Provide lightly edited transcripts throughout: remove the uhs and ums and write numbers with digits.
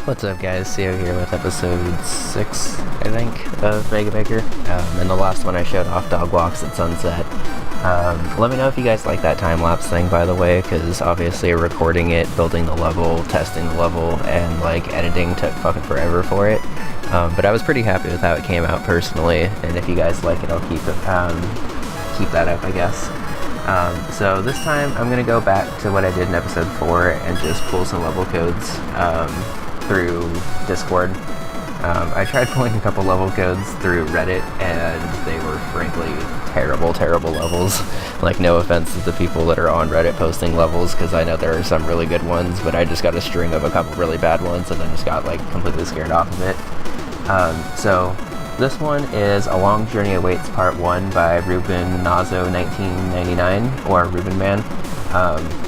What's up guys, Theo here with episode 6, I think, of Mega Maker. And the last one I showed off dog walks at sunset. Let me know if you guys like that time-lapse thing, by the way, because obviously recording it, building the level, testing the level, and like editing took fucking forever for it. But I was pretty happy with how it came out personally, and if you guys like it, I'll keep that up, I guess. So this time I'm going to go back to what I did in episode 4 and just pull some level codes through Discord. I tried pulling a couple level codes through Reddit and they were frankly terrible levels. Like, no offense to the people that are on Reddit posting levels, because I know there are some really good ones, but I just got a string of a couple really bad ones and then just got like completely scared off of it. So this one is A Long Journey Awaits Part 1 by Ruben Nazo 1999, or Ruben Man.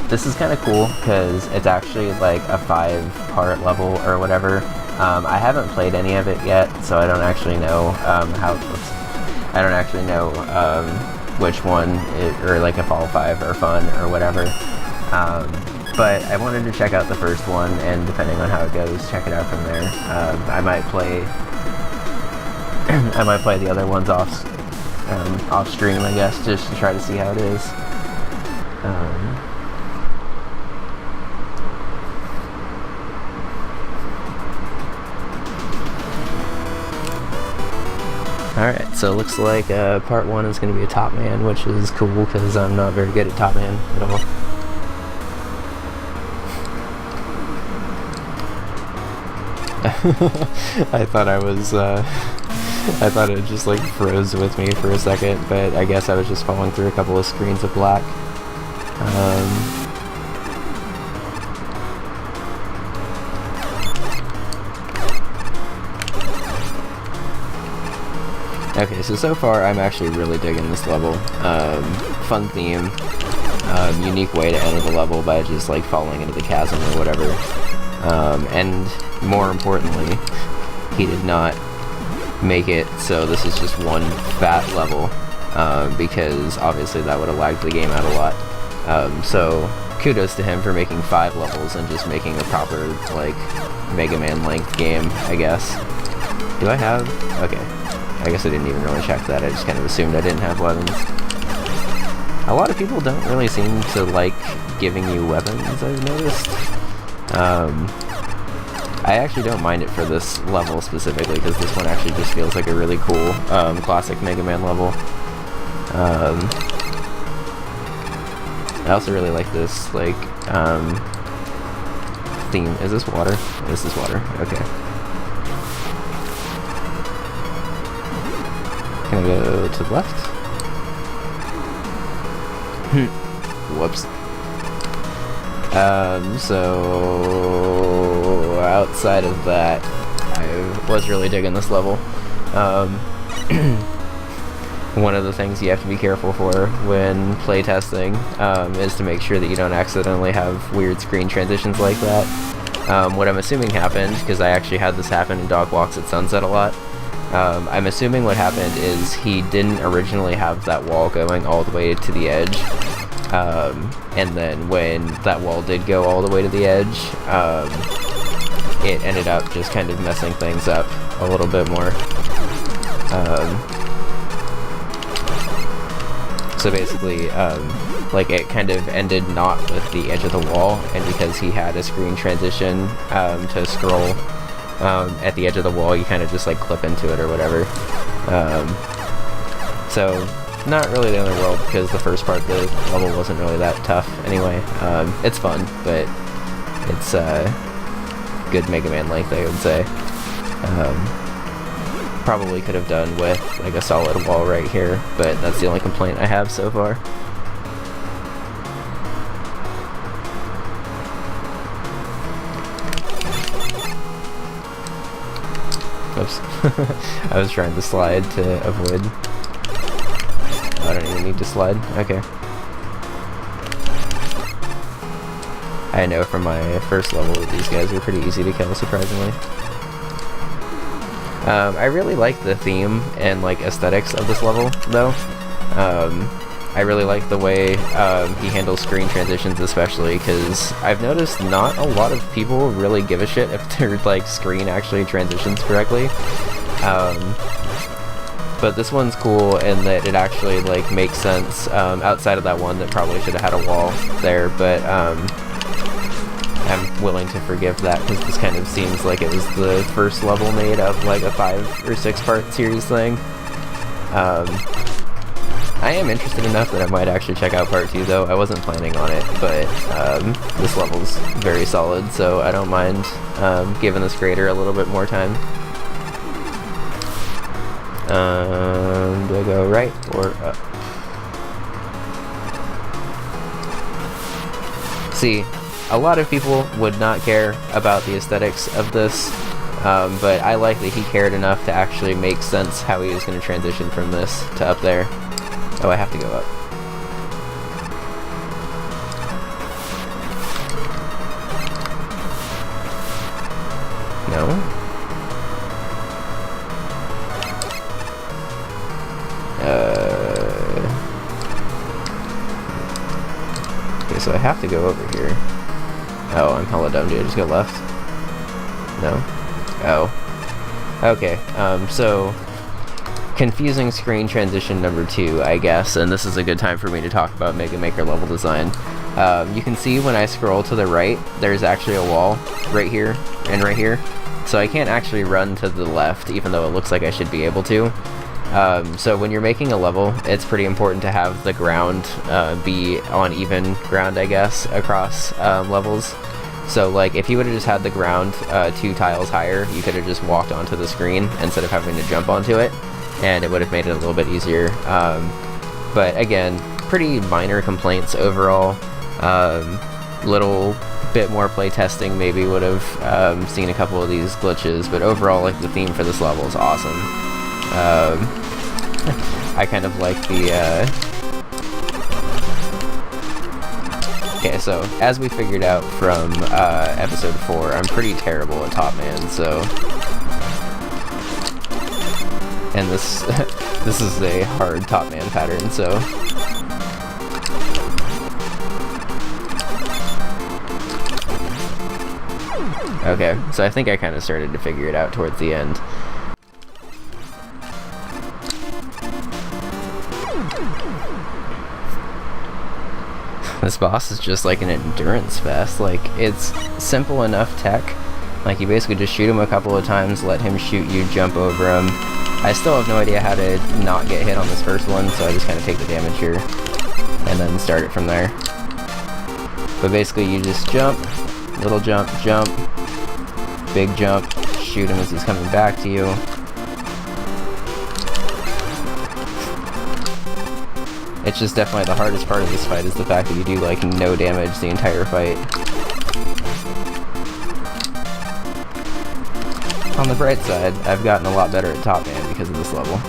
This is kind of cool because it's actually like a 5-part level or whatever. I haven't played any of it yet, so I don't actually know which one or like if all 5 are fun or whatever. But I wanted to check out the first one, and depending on how it goes, check it out from there. I might play the other ones off stream, I guess, just to try to see how it is. Alright, so it looks like part 1 is going to be a top man, which is cool because I'm not very good at top man at all. I thought it just like froze with me for a second, but I guess I was just falling through a couple of screens of black. Okay, so far I'm actually really digging this level. Fun theme, unique way to enter the level by just like falling into the chasm or whatever. And more importantly, he did not make it so this is just one fat level, because obviously that would have lagged the game out a lot. So kudos to him for making 5 levels and just making a proper like Mega Man length game, I guess. Do I have? Okay. I guess I didn't even really check that, I just kind of assumed I didn't have weapons. A lot of people don't really seem to like giving you weapons, I've noticed. I actually don't mind it for this level specifically, because this one actually just feels like a really cool classic Mega Man level. I also really like this like theme. Is this water? This is water. Okay. Can I go to the left? Whoops. So outside of that, I was really digging this level. One of the things you have to be careful for when playtesting is to make sure that you don't accidentally have weird screen transitions like that. What I'm assuming happened, because I actually had this happen in Dog Walks at Sunset a lot, I'm assuming what happened is he didn't originally have that wall going all the way to the edge. And then when that wall did go all the way to the edge, it ended up just kind of messing things up a little bit more. So basically, like it kind of ended not with the edge of the wall, and because he had a screen transition to scroll at the edge of the wall, you kind of just like clip into it or whatever. So not really the end of the world, because the first part of the level wasn't really that tough anyway. It's fun, but it's good Mega Man length, I would say. Probably could have done with like a solid wall right here, but that's the only complaint I have so far. Oops. I was trying to slide to avoid. I don't even need to slide. Okay. I know from my first level that these guys are pretty easy to kill, surprisingly. I really like the theme and like aesthetics of this level, though. I I really like the way he handles screen transitions, especially because I've noticed not a lot of people really give a shit if their like screen actually transitions correctly. But this one's cool in that it actually like makes sense outside of that one that probably should have had a wall there, but I'm willing to forgive that because this kind of seems like it was the first level made of like a 5 or 6 part series thing. I am interested enough that I might actually check out part 2 though. I wasn't planning on it, but this level's very solid, so I don't mind giving this creator a little bit more time. Do I go right or up? See, a lot of people would not care about the aesthetics of this, but I like that he cared enough to actually make sense how he was going to transition from this to up there. Oh, I have to go up. No? Okay, so I have to go over here. Oh, I'm hella dumb. Did I just go left? No? Oh. Okay, so confusing screen transition number 2, I guess, and this is a good time for me to talk about Mega Maker level design. You can see when I scroll to the right, there's actually a wall right here and right here, so I can't actually run to the left, even though it looks like I should be able to. So when you're making a level, it's pretty important to have the ground be on even ground, I guess, across levels. So like if you would have just had the ground 2 tiles higher, you could have just walked onto the screen instead of having to jump onto it, and it would have made it a little bit easier. But again, pretty minor complaints overall. Little bit more play testing maybe would have seen a couple of these glitches, but overall, like, the theme for this level is awesome. I kind of like the okay, so as we figured out from episode 4, I'm pretty terrible at Top Man, so, and this this is a hard Top Man pattern, so okay, so I think I kind of started to figure it out towards the end. This boss is just like an endurance fest. Like, it's simple enough tech. Like, you basically just shoot him a couple of times, let him shoot you, jump over him. I still have no idea how to not get hit on this first one, so I just kind of take the damage here and then start it from there. But basically you just jump, little jump, jump, big jump, shoot him as he's coming back to you. It's just definitely the hardest part of this fight is the fact that you do like no damage the entire fight. On the bright side, I've gotten a lot better at Top Man because of this level.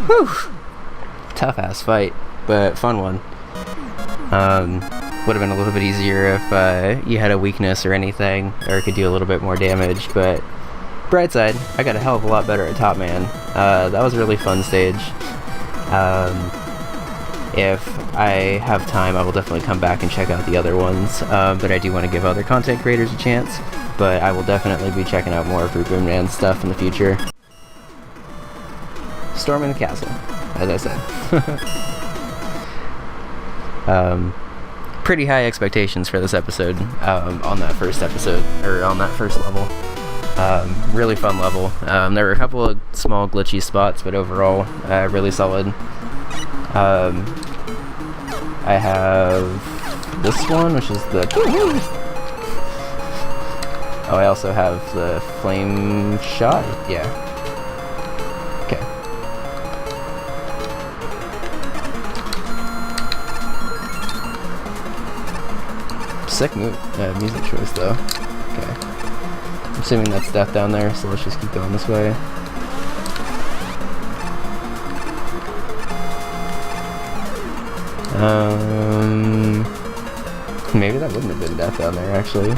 Whew! Tough ass fight, but fun one. Would have been a little bit easier if you had a weakness or anything, or could do a little bit more damage, but bright side, I got a hell of a lot better at Top Man. That was a really fun stage. If I have time, I will definitely come back and check out the other ones, but I do want to give other content creators a chance, but I will definitely be checking out more of Boom Man stuff in the future. storming the castle, as I said. Pretty high expectations for this episode, on that first episode, or on that first level. Really fun level. There were a couple of small glitchy spots, but overall, really solid. I have this one, which is the... Oh, I also have the flame shot? Yeah. Okay. Sick music choice, though. Okay. I'm assuming that's death down there, so let's just keep going this way. Maybe that wouldn't have been death down there, actually.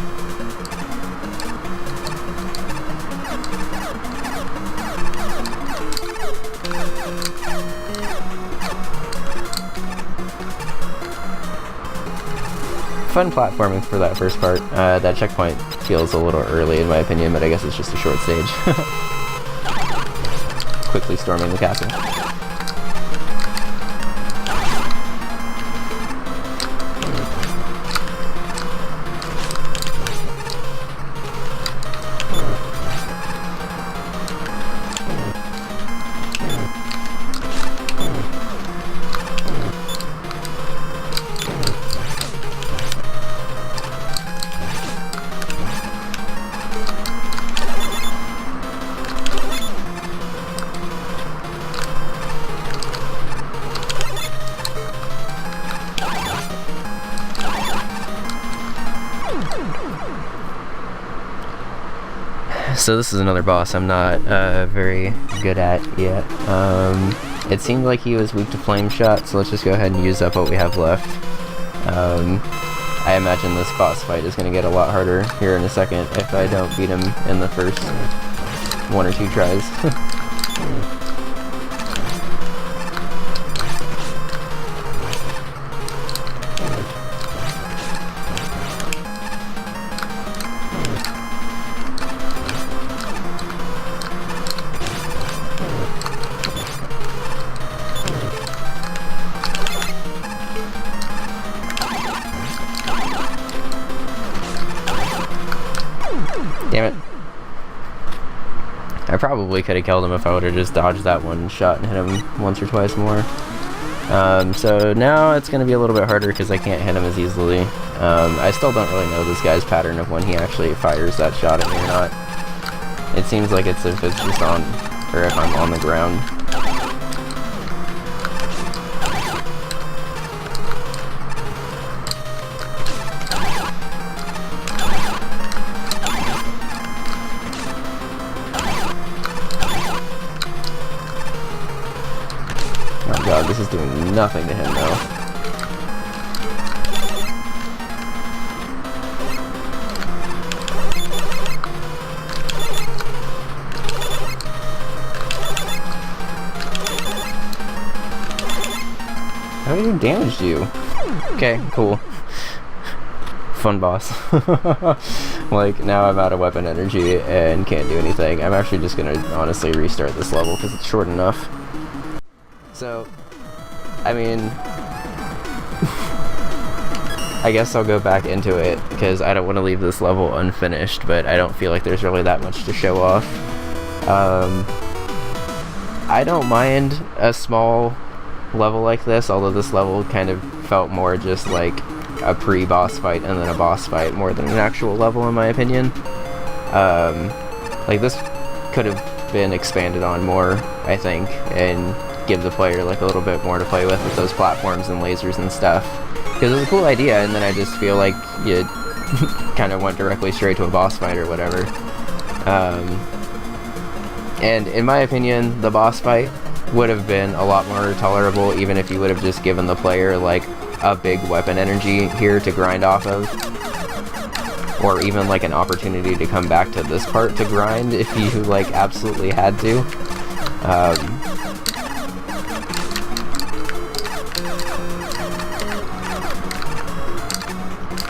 Fun platforming for that first part. That checkpoint feels a little early in my opinion, but I guess it's just a short stage. Quickly storming the castle. So this is another boss I'm not very good at yet. It seemed like he was weak to flame shot, so let's just go ahead and use up what we have left. I imagine this boss fight is going to get a lot harder here in a second if I don't beat him in the first 1 or 2 tries. Damn it. I probably could have killed him if I would have just dodged that one shot and hit him once or twice more. So now it's going to be a little bit harder because I can't hit him as easily. I still don't really know this guy's pattern of when he actually fires that shot at me or not. It seems like it's if it's just on, or if I'm on the ground. God, this is doing nothing to him though. How did he damage you? Okay, cool. Fun boss. Like, now I'm out of weapon energy and can't do anything. I'm actually just gonna honestly restart this level because it's short enough. So, I mean, I guess I'll go back into it because I don't want to leave this level unfinished, but I don't feel like there's really that much to show off. I don't mind a small level like this, although this level kind of felt more just like a pre-boss fight and then a boss fight more than an actual level in my opinion. Like this could have been expanded on more, I think, and give the player like a little bit more to play with those platforms and lasers and stuff, because it was a cool idea, and then I just feel like you kind of went directly straight to a boss fight or whatever. And in my opinion, the boss fight would have been a lot more tolerable even if you would have just given the player like a big weapon energy here to grind off of, or even like an opportunity to come back to this part to grind if you like absolutely had to.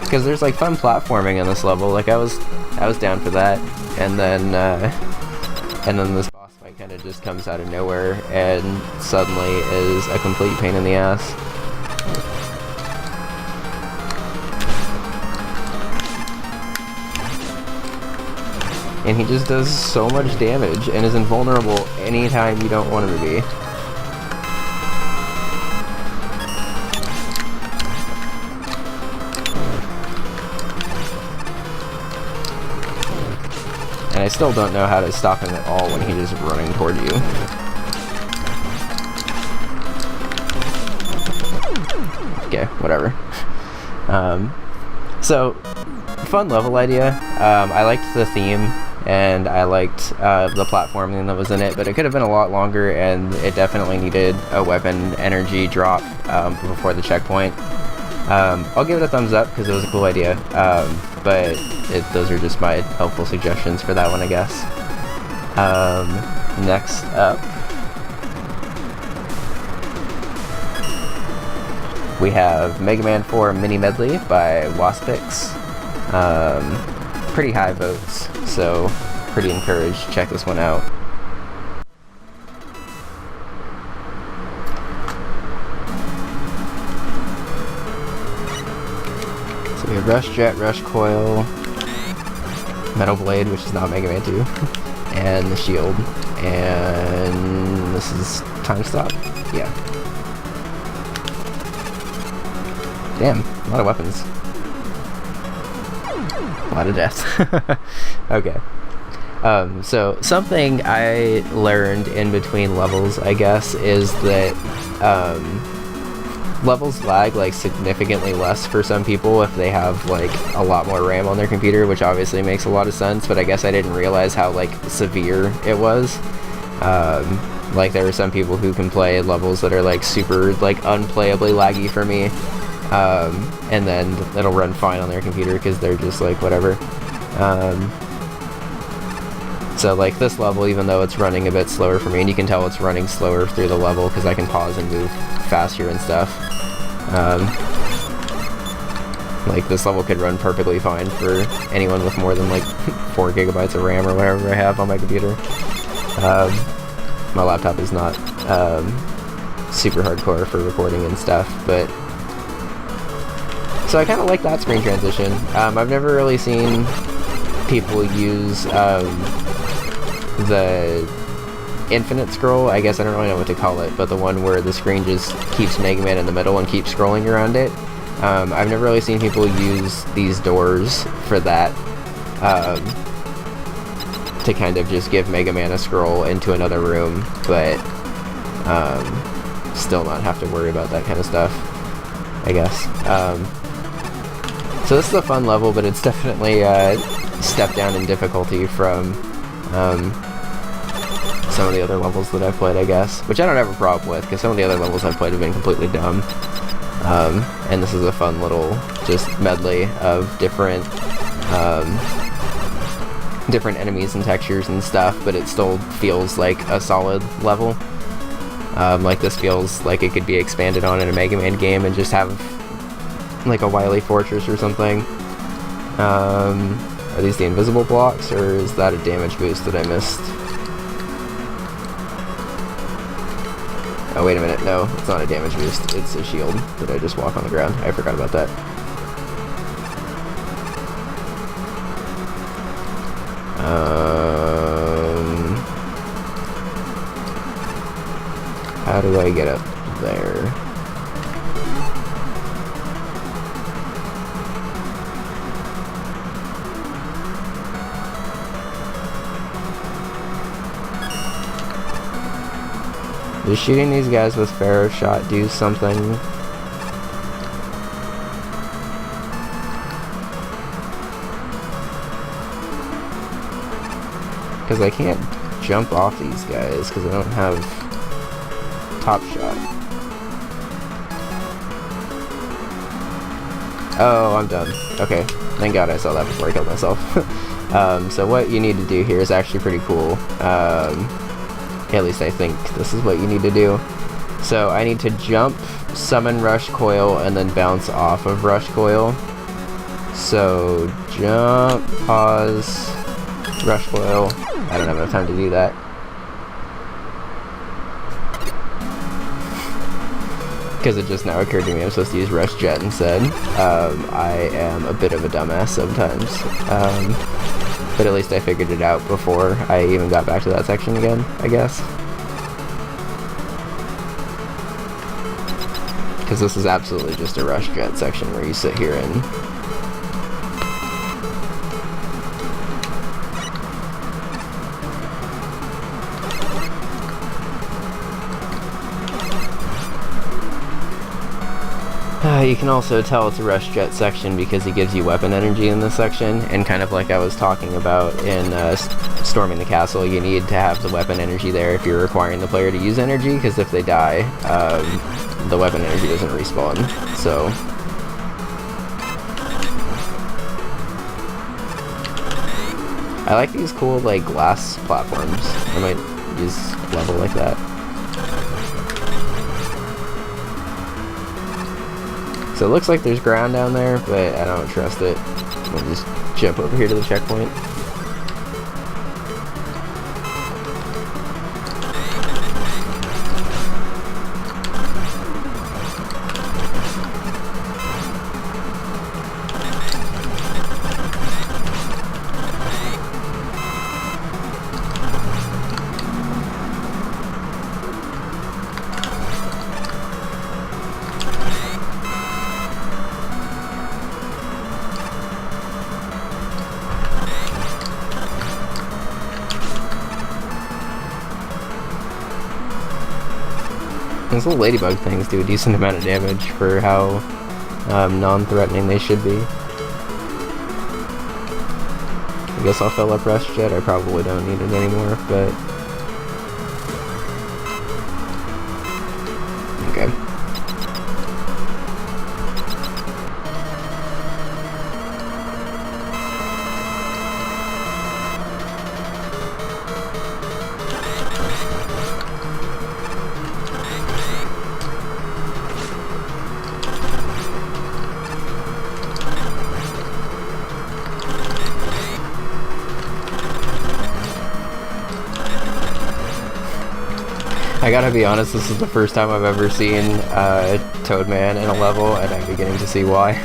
Because there's like fun platforming in this level, like I was down for that, and then this boss fight kind of just comes out of nowhere and suddenly is a complete pain in the ass. And he just does so much damage and is invulnerable anytime you don't want him to be. And I still don't know how to stop him at all when he is running toward you. Okay, whatever. So, fun level idea. I liked the theme, and I liked the platforming that was in it, but it could have been a lot longer, and it definitely needed a weapon energy drop before the checkpoint. I'll give it a thumbs up because it was a cool idea, but those are just my helpful suggestions for that one, I guess. Next up, we have Mega Man 4 Mini Medley by wasspix. Pretty high votes, so pretty encouraged to check this one out. So we have Rush Jet, Rush Coil, Metal Blade, which is not Mega Man 2, and the Shield, and this is Time Stop? Yeah. Damn, a lot of weapons. A lot of deaths. Okay. So something I learned in between levels, I guess, is that levels lag like significantly less for some people if they have like a lot more RAM on their computer, which obviously makes a lot of sense, but I guess I didn't realize how like severe it was. Like there are some people who can play levels that are like super like unplayably laggy for me. And then it'll run fine on their computer because they're just like whatever. So like this level, even though it's running a bit slower for me, and you can tell it's running slower through the level because I can pause and move faster and stuff. Like this level could run perfectly fine for anyone with more than like 4 gigabytes of RAM or whatever I have on my computer. My laptop is not super hardcore for recording and stuff, but so I kind of like that screen transition. I've never really seen people use the infinite scroll, I guess I don't really know what to call it, but the one where the screen just keeps Mega Man in the middle and keeps scrolling around it. I've never really seen people use these doors for that, to kind of just give Mega Man a scroll into another room, but still not have to worry about that kind of stuff, I guess. So this is a fun level, but it's definitely a step down in difficulty from some of the other levels that I've played, I guess. Which I don't have a problem with, because some of the other levels I've played have been completely dumb. And this is a fun little just medley of different different enemies and textures and stuff, but it still feels like a solid level. Like this feels like it could be expanded on in a Mega Man game and just have like a Wily fortress or something. Are these the invisible blocks, or is that a damage boost that I missed? Oh wait a minute, no, it's not a damage boost, it's a shield that I just walk on the ground. I forgot about that. How do I get up there? Does shooting these guys with Pharaoh shot do something? Because I can't jump off these guys because I don't have top shot. Oh, I'm done. Okay, thank God I saw that before I killed myself. So what you need to do here is actually pretty cool. At least I think this is what you need to do. So I need to jump, summon Rush Coil, and then bounce off of Rush Coil. So jump, pause, Rush Coil. I don't have enough time to do that. because it just now occurred to me I'm supposed to use Rush Jet instead. I am a bit of a dumbass sometimes. But at least I figured it out before I even got back to that section again, I guess. Because this is absolutely just a Rush Jet section where you sit here and... you can also tell it's a Rush Jet section because he gives you weapon energy in this section, and kind of like I was talking about in Storming the Castle, you need to have the weapon energy there if you're requiring the player to use energy, because if they die, the weapon energy doesn't respawn, so... I like these cool, like, glass platforms. I might use a level like that. So it looks like there's ground down there, but I don't trust it. We'll just jump over here to the checkpoint. Those little ladybug things do a decent amount of damage for how non-threatening they should be. I guess I'll fill up Rush Jet. I probably don't need it anymore, but... okay. I gotta be honest, this is the first time I've ever seen Toadman in a level, and I'm beginning to see why.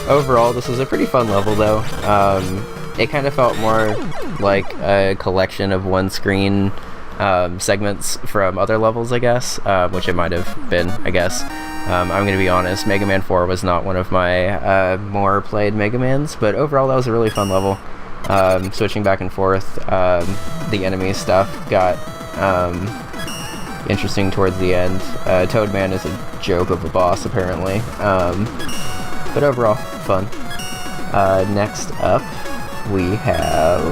Overall, this was a pretty fun level, though. It kind of felt more like a collection of one-screen segments from other levels, I guess, which it might have been, I guess. I'm gonna be honest, Mega Man 4 was not one of my more played Mega Mans, but overall that was a really fun level. Switching back and forth, the enemy stuff got interesting towards the end. Toadman is a joke of a boss, apparently, but overall, fun. Next up, we have...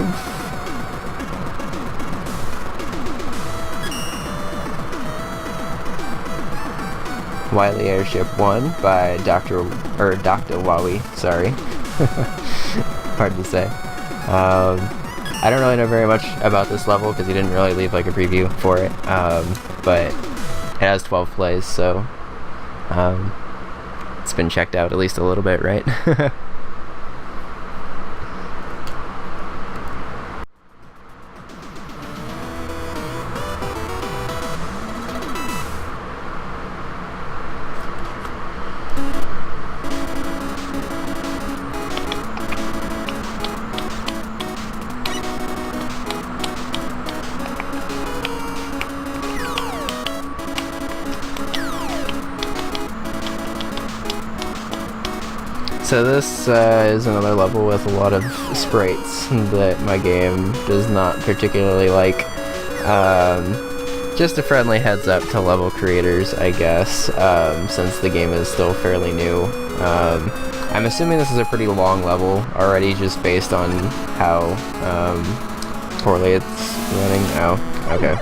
Wily Airship 1 by Doctah Wahwee, sorry. Hard to say. I don't really know very much about this level because he didn't really leave like a preview for it, but it has 12 plays, so it's been checked out at least a little bit, right? So this is another level with a lot of sprites that my game does not particularly like. Just a friendly heads up to level creators, I guess, since the game is still fairly new. I'm assuming this is a pretty long level already, just based on how poorly it's running. Oh, okay.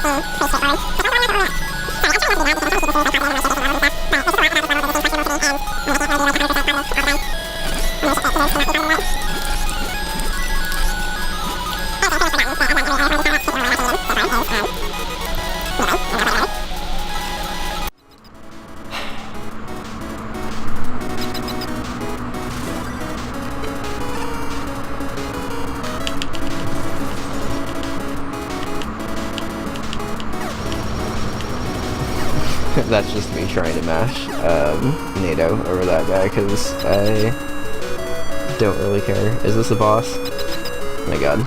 Bye. That's just me trying to mash NATO over that guy because I don't really care. Is this a boss? Oh my god.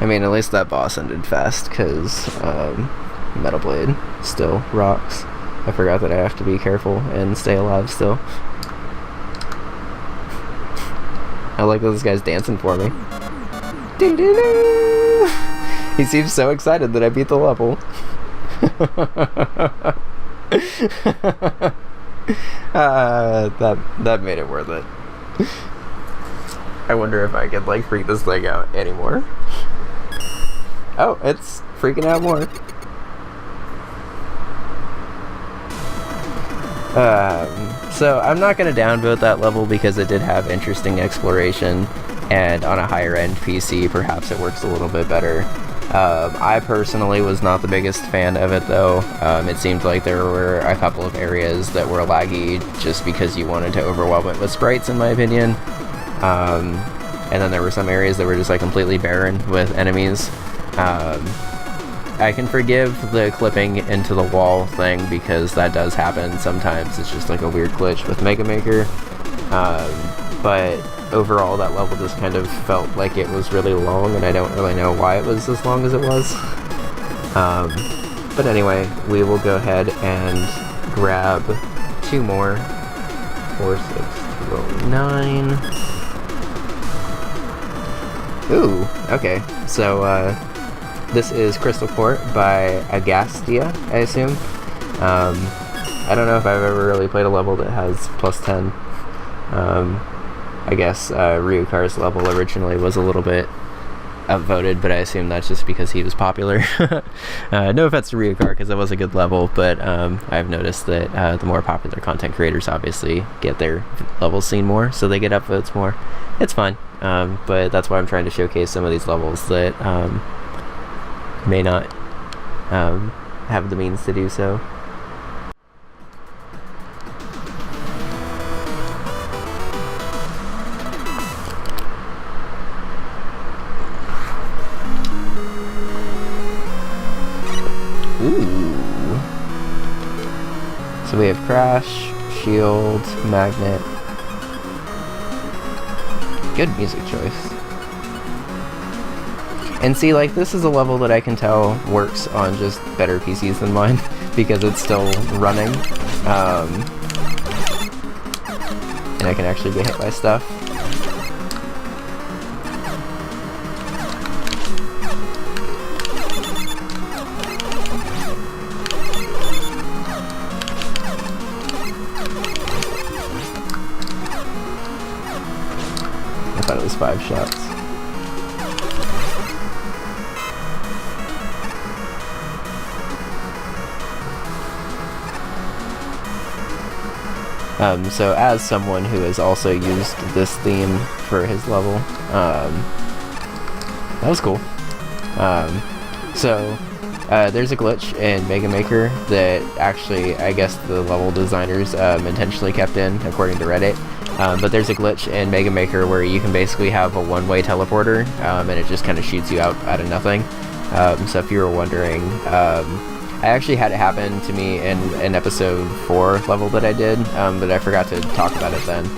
I mean, at least that boss ended fast, because Metal Blade still rocks. I forgot that I have to be careful and stay alive still. I like that this guy's dancing for me. Doo-doo-doo! He seems so excited that I beat the level. That made it worth it. I wonder if I could, like, freak this thing out anymore. Oh, it's freaking out more. So I'm not going to downvote that level because it did have interesting exploration, and on a higher end PC perhaps it works a little bit better. I personally was not the biggest fan of it though. It seemed like there were a couple of areas that were laggy just because you wanted to overwhelm it with sprites, in my opinion. And then there were some areas that were just like completely barren with enemies. I can forgive the clipping into the wall thing because that does happen sometimes. It's just like a weird glitch with Mega Maker. But overall that level just kind of felt like it was really long, and I don't really know why it was as long as it was. But anyway, we will go ahead and grab 2 more. 4, 6, 9. Ooh, okay. So, this is Crystal Court by Agastya, I assume. I don't know if I've ever really played a level that has +10. I guess Ryukar's level originally was a little bit upvoted, but I assume that's just because he was popular. No offense to Ryukar, because it was a good level, but I've noticed that the more popular content creators obviously get their levels seen more, so they get upvotes more. It's fine, but that's why I'm trying to showcase some of these levels that may not have the means to do so. Ooh. So we have Crash, Shield, Magnet. Good music choice. And see, like, this is a level that I can tell works on just better PCs than mine, because it's still running. And I can actually get hit by stuff. I thought it was 5 shots. So as someone who has also used this theme for his level, that was cool. There's a glitch in Mega Maker that actually, I guess the level designers intentionally kept in, according to Reddit. But there's a glitch in Mega Maker where you can basically have a one-way teleporter, and it just kind of shoots you out of nothing. So if you were wondering, I actually had it happen to me in an episode 4 level that I did, but I forgot to talk about it then.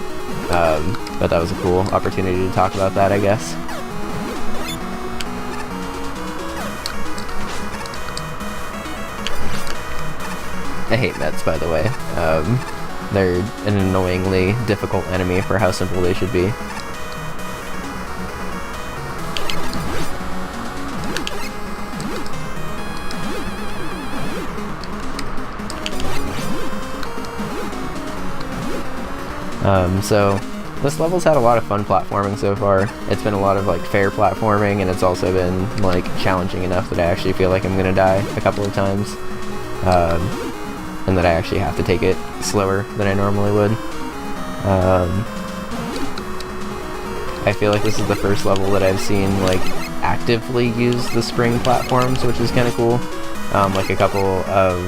But that was a cool opportunity to talk about that, I guess. I hate Mets, by the way. They're an annoyingly difficult enemy for how simple they should be. So this level's had a lot of fun platforming so far. It's been a lot of like fair platforming, and it's also been like challenging enough that I actually feel like I'm gonna die a couple of times, and that I actually have to take it slower than I normally would. I feel like this is the first level that I've seen like actively use the spring platforms, which is kind of cool. Like a couple of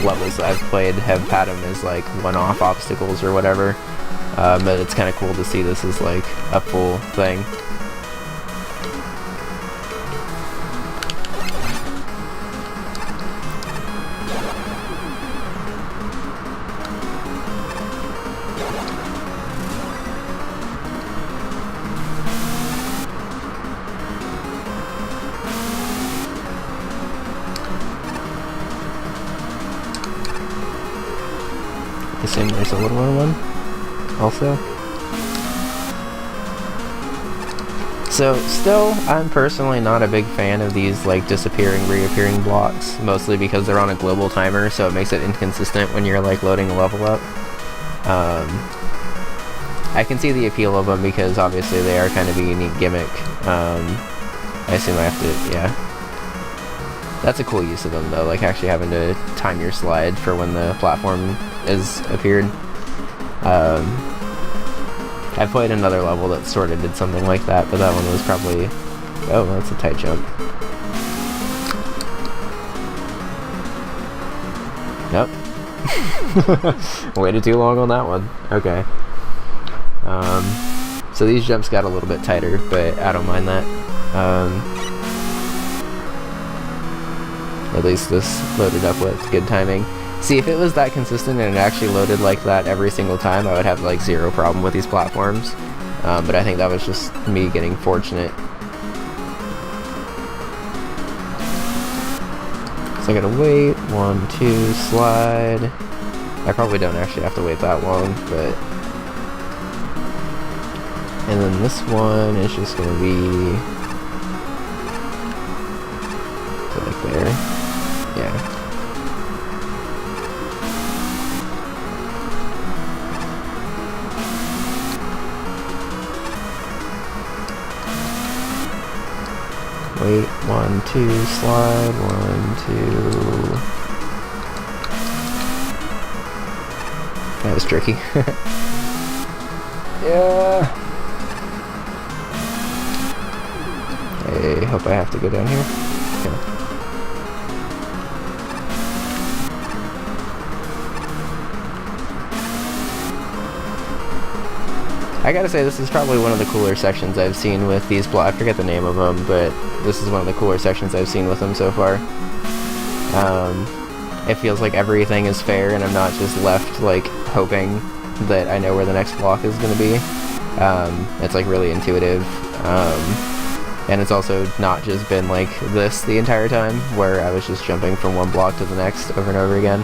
levels that I've played have had them as like one-off obstacles or whatever, but it's kind of cool to see this as like a full thing. I assume there's a littler one also. So still, I'm personally not a big fan of these like disappearing, reappearing blocks, mostly because they're on a global timer, so it makes it inconsistent when you're like loading a level up. I can see the appeal of them because obviously they are kind of a unique gimmick. I assume I have to, yeah. That's a cool use of them though, like actually having to time your slide for when the platform is appeared. I played another level that sort of did something like that, but that one was probably... Oh, that's a tight jump. Nope. Waited too long on that one. Okay. So these jumps got a little bit tighter, but I don't mind that. At least this loaded up with good timing. See, if it was that consistent and it actually loaded like that every single time, I would have like zero problem with these platforms. But I think that was just me getting fortunate. So I gotta wait, 1, 2, slide. I probably don't actually have to wait that long, but... And then this one is just gonna be... So like there. Yeah. Wait, 1, 2, slide, 1, 2. That was tricky. Yeah. I hope I have to go down here. Okay. I gotta say, this is probably one of the cooler sections I've seen with these blocks. I forget the name of them, but this is one of the cooler sections I've seen with them so far. It feels like everything is fair, and I'm not just left, like, hoping that I know where the next block is gonna be. It's, like, really intuitive. And it's also not just been like this the entire time, where I was just jumping from one block to the next over and over again.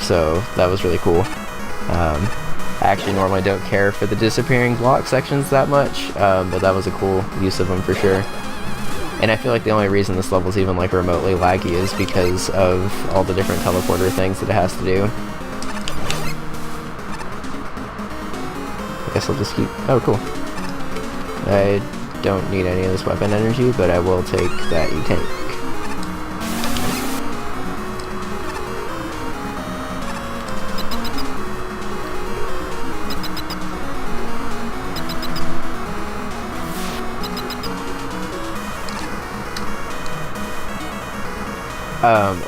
So that was really cool. I actually normally don't care for the disappearing block sections that much, but that was a cool use of them for sure. And I feel like the only reason this level's even like remotely laggy is because of all the different teleporter things that it has to do. I guess I'll just keep... Oh, cool. I don't need any of this weapon energy, but I will take that E-tank.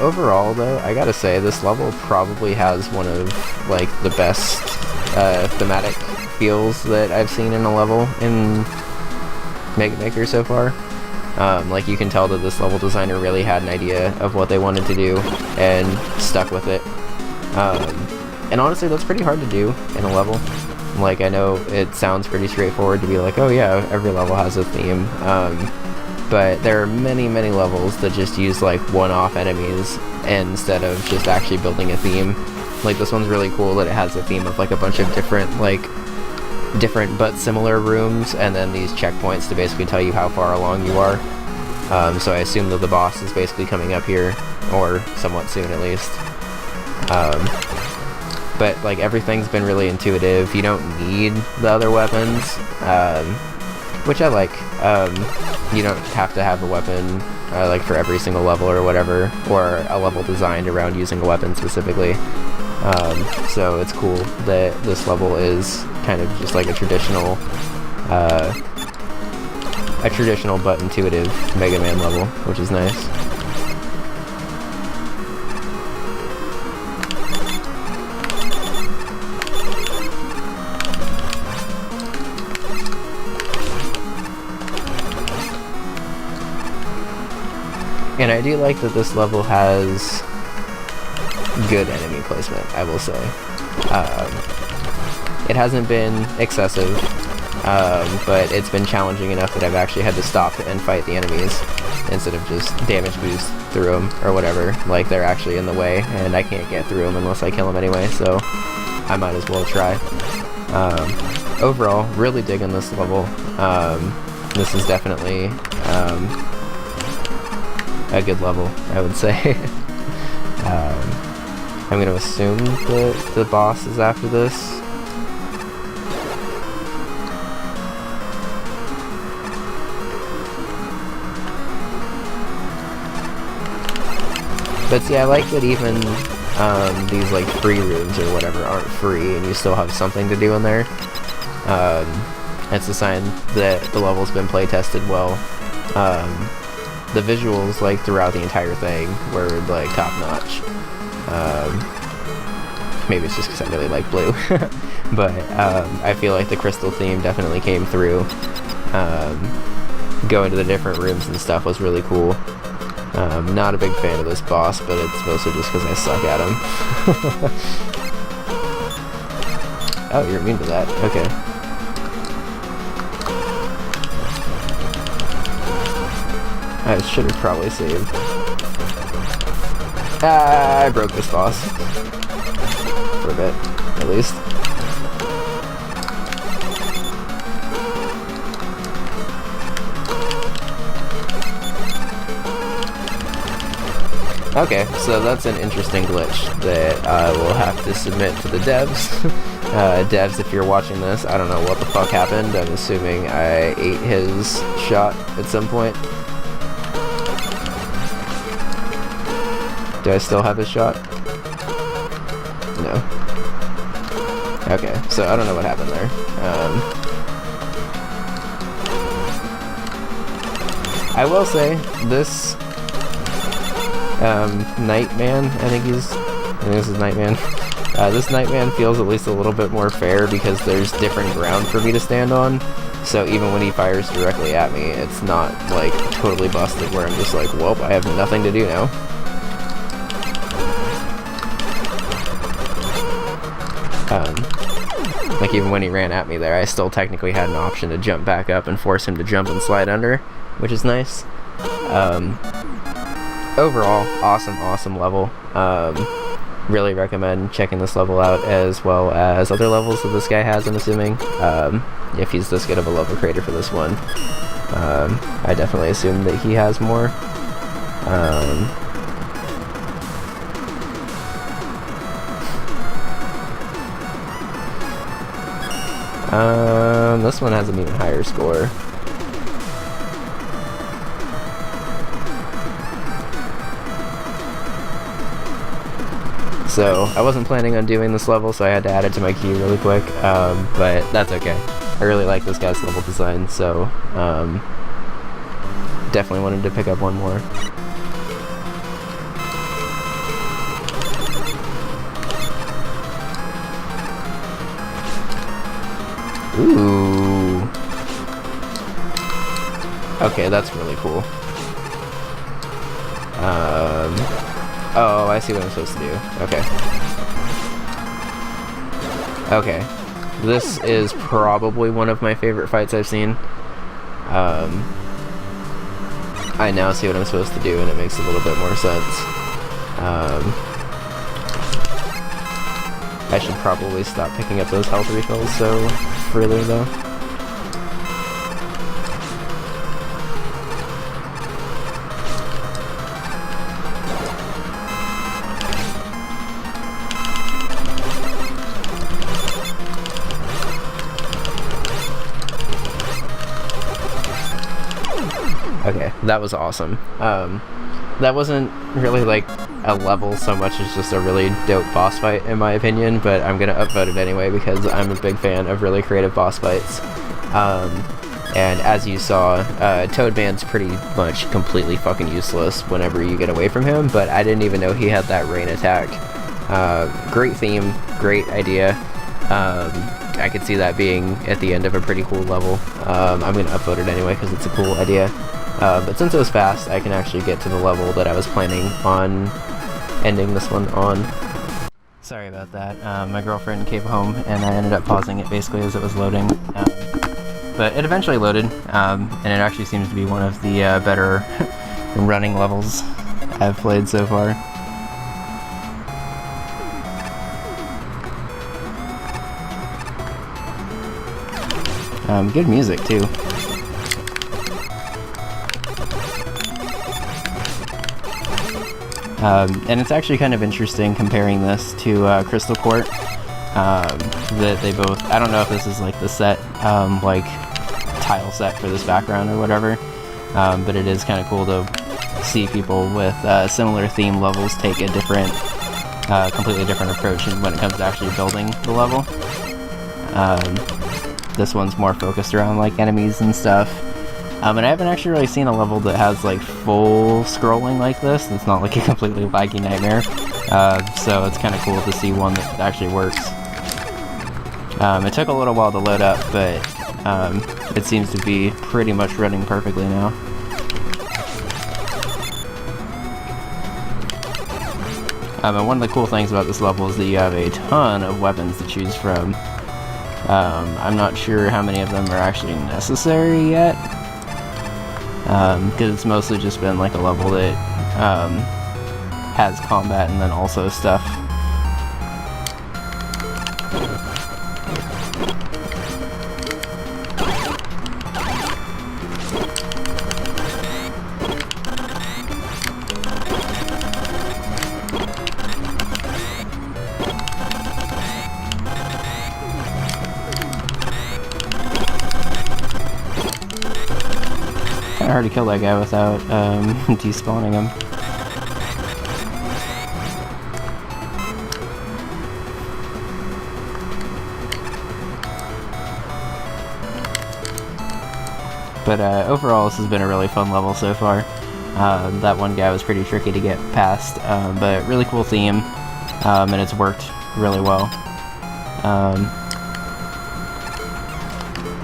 Overall though, I gotta say, this level probably has one of, like, the best, thematic feels that I've seen in a level in Mega Maker so far. Like, you can tell that this level designer really had an idea of what they wanted to do, and stuck with it. And honestly, that's pretty hard to do in a level. Like, I know it sounds pretty straightforward to be like, oh yeah, every level has a theme. But there are many, many levels that just use like one-off enemies instead of just actually building a theme. Like, this one's really cool that it has a theme of like a bunch of different but similar rooms, and then these checkpoints to basically tell you how far along you are. So I assume that the boss is basically coming up here, or somewhat soon at least. but like everything's been really intuitive. You don't need the other weapons, which I like. You don't have to have a weapon like for every single level or whatever, or a level designed around using a weapon specifically. So it's cool that this level is kind of just like a traditional but intuitive Mega Man level, which is nice. And I do like that this level has good enemy placement, I will say. It hasn't been excessive, but it's been challenging enough that I've actually had to stop and fight the enemies instead of just damage boost through them or whatever. Like, they're actually in the way, and I can't get through them unless I kill them anyway, so I might as well try. Overall, really digging this level. This is definitely a good level, I would say. I'm going to assume that the boss is after this. But see, I like that even these like free rooms or whatever aren't free, and you still have something to do in there. It's a sign that the level's been play tested well. The visuals, like, throughout the entire thing were, like, top-notch. Maybe it's just because I really like blue. But, I feel like the crystal theme definitely came through. Going to the different rooms and stuff was really cool. Not a big fan of this boss, but it's mostly just because I suck at him. Oh, you're immune to that. Okay. I should have probably saved. I broke this boss. For a bit, at least. Okay, so that's an interesting glitch that I will have to submit to the devs. Devs, if you're watching this, I don't know what the fuck happened. I'm assuming I ate his shot at some point. Do I still have his shot? No. Okay, so I don't know what happened there. I will say, this Nightman, I think this is Nightman. This Nightman feels at least a little bit more fair because there's different ground for me to stand on. So even when he fires directly at me, it's not like totally busted where I'm just like, well, I have nothing to do now. Like, even when he ran at me there, I still technically had an option to jump back up and force him to jump and slide under, which is nice. Overall, awesome level. Really recommend checking this level out, as well as other levels that this guy has, I'm assuming. If he's this good of a level creator for this one. I definitely assume that he has more. This one has an even higher score. So, I wasn't planning on doing this level, so I had to add it to my queue really quick, but that's okay. I really like this guy's level design, so definitely wanted to pick up one more. Ooh. Okay, that's really cool. Oh, I see what I'm supposed to do. Okay. Okay. This is probably one of my favorite fights I've seen. I now see what I'm supposed to do, and it makes a little bit more sense. I should probably stop picking up those health refills so freely, though. that was awesome. That wasn't really like a level so much as just a really dope boss fight in my opinion, but I'm gonna upvote it anyway because I'm a big fan of really creative boss fights. And as you saw, Toadman's pretty much completely fucking useless whenever you get away from him, but I didn't even know he had that rain attack. Great theme, great idea. I could see that being at the end of a pretty cool level. I'm gonna upvote it anyway because it's a cool idea. But since it was fast, I can actually get to the level that I was planning on ending this one on. Sorry about that. My girlfriend came home and I ended up pausing it basically as it was loading. But it eventually loaded, and it actually seems to be one of the better running levels I've played so far. Good music too. And it's actually kind of interesting comparing this to Crystal Court. That they both, I don't know if this is like the set, like tile set for this background or whatever, but it is kind of cool to see people with similar theme levels take a different, completely different approach when it comes to actually building the level. This one's more focused around like enemies and stuff. And I haven't actually really seen a level that has like full scrolling like this. It's not like a completely laggy nightmare. So it's kind of cool to see one that actually works. It took a little while to load up, but it seems to be pretty much running perfectly now. And one of the cool things about this level is that you have a ton of weapons to choose from. I'm not sure how many of them are actually necessary yet, because it's mostly just been like a level that has combat and then also stuff. Hard to kill that guy without despawning him. But overall this has been a really fun level so far. That one guy was pretty tricky to get past, but really cool theme, and it's worked really well.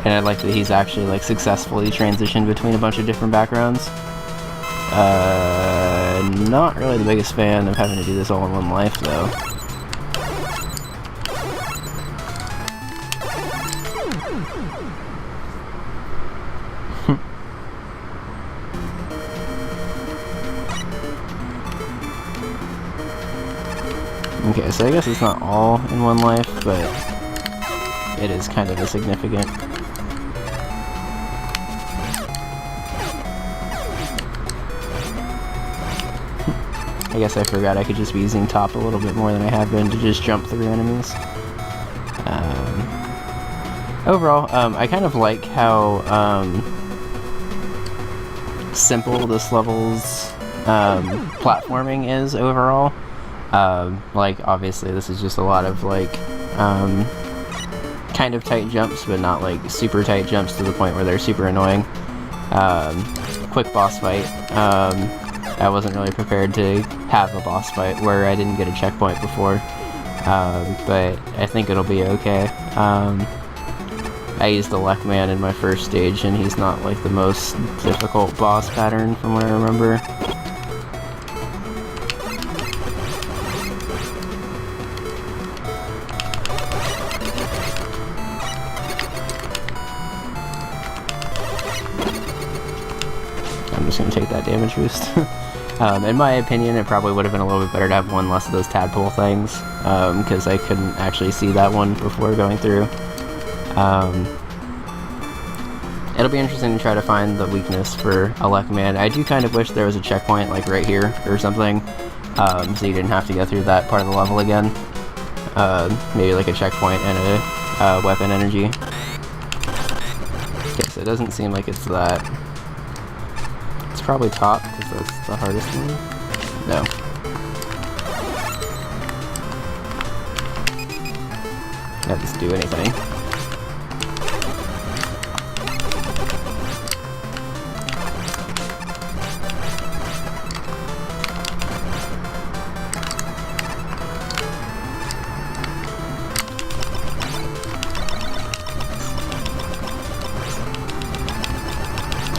And I like that he's actually like successfully transitioned between a bunch of different backgrounds. Not really the biggest fan of having to do this all in one life though. Okay, so I guess it's not all in one life, but it is kind of a significant. I guess I forgot I could just be using top a little bit more than I have been to just jump through enemies. Overall, I kind of like how simple this level's platforming is overall. Like, obviously this is just a lot of like kind of tight jumps, but not like super tight jumps to the point where they're super annoying. Quick boss fight. I wasn't really prepared to have a boss fight where I didn't get a checkpoint before, but I think it'll be okay. I used the Lek Man in my first stage, and he's not like the most difficult boss pattern from what I remember. I'm just gonna take that damage boost. In my opinion, it probably would have been a little bit better to have one less of those tadpole things, because I couldn't actually see that one before going through. It'll be interesting to try to find the weakness for a Lek Man. I do kind of wish there was a checkpoint like right here or something, so you didn't have to go through that part of the level again. Maybe like a checkpoint and a weapon energy. Okay, so it doesn't seem like it's that. It's probably top, because that's the hardest one. No. Can't just do anything.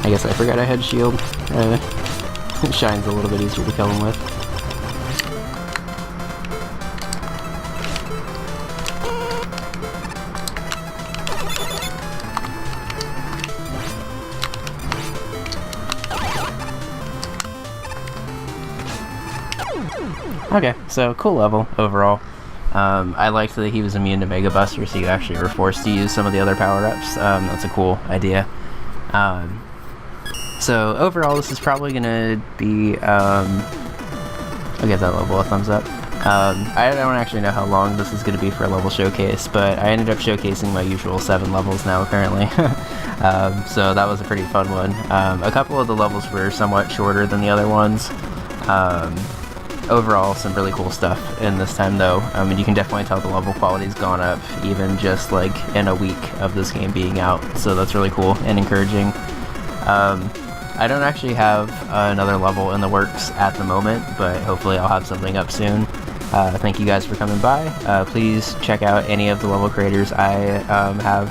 I guess I forgot I had shield. It shines a little bit easier to kill him with. Okay, so cool level overall. I liked that he was immune to Mega Buster, so you actually were forced to use some of the other power-ups. That's a cool idea. So overall, this is probably gonna be, I'll give that level a thumbs up. I don't actually know how long this is gonna be for a level showcase, but I ended up showcasing my usual 7 levels now, apparently. So that was a pretty fun one. A couple of the levels were somewhat shorter than the other ones. Overall, some really cool stuff in this time, though. I mean, you can definitely tell the level quality's gone up, even just, like, in a week of this game being out, so that's really cool and encouraging. I don't actually have another level in the works at the moment, but hopefully I'll have something up soon. Thank you guys for coming by. Please check out any of the level creators I have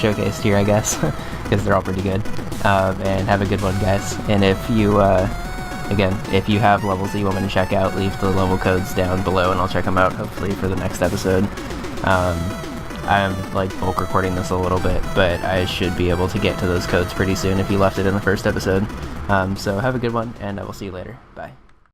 showcased here, I guess, because they're all pretty good. And have a good one, guys. And if you, again, if you have levels that you want me to check out, leave the level codes down below and I'll check them out, hopefully, for the next episode. I'm like bulk recording this a little bit, but I should be able to get to those codes pretty soon if you left it in the first episode. So have a good one, and I will see you later. Bye.